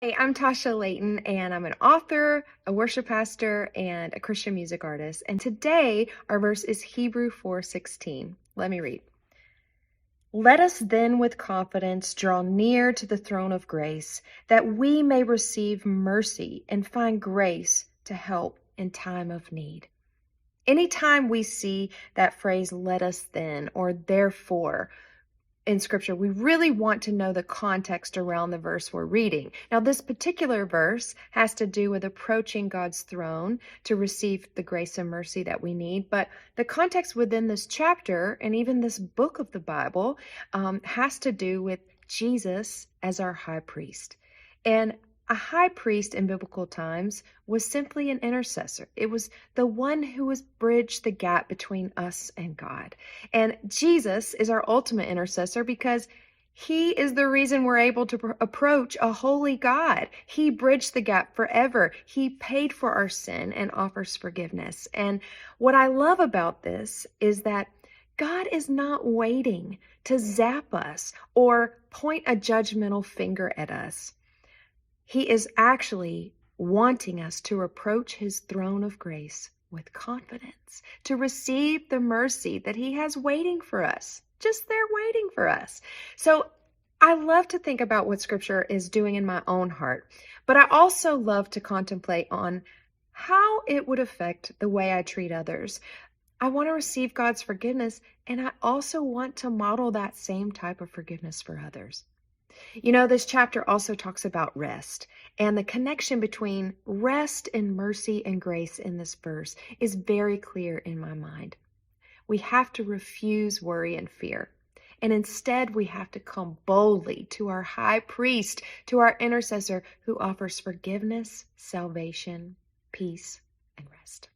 Hey, I'm Tasha Layton, and I'm an author, a worship pastor, and a Christian music artist. And today, our verse is Hebrew 4:16. Let me read. Let us then with confidence draw near to the throne of grace, that we may receive mercy and find grace to help in time of need. Anytime we see that phrase, let us then, or therefore, in scripture, we really want to know the context around the verse we're reading. Now, this particular verse has to do with approaching God's throne to receive the grace and mercy that we need. But the context within this chapter and even this book of the Bible has to do with Jesus as our high priest. And a high priest in biblical times was simply an intercessor. It was the one who was bridged the gap between us and God. And Jesus is our ultimate intercessor because he is the reason we're able to approach a holy God. He bridged the gap forever. He paid for our sin and offers forgiveness. And what I love about this is that God is not waiting to zap us or point a judgmental finger at us. He is actually wanting us to approach his throne of grace with confidence, to receive the mercy that he has waiting for us, just there waiting for us. So I love to think about what scripture is doing in my own heart, but I also love to contemplate on how it would affect the way I treat others. I want to receive God's forgiveness, and I also want to model that same type of forgiveness for others. You know, this chapter also talks about rest, and the connection between rest and mercy and grace in this verse is very clear in my mind. We have to refuse worry and fear, and instead we have to come boldly to our high priest, to our intercessor who offers forgiveness, salvation, peace, and rest.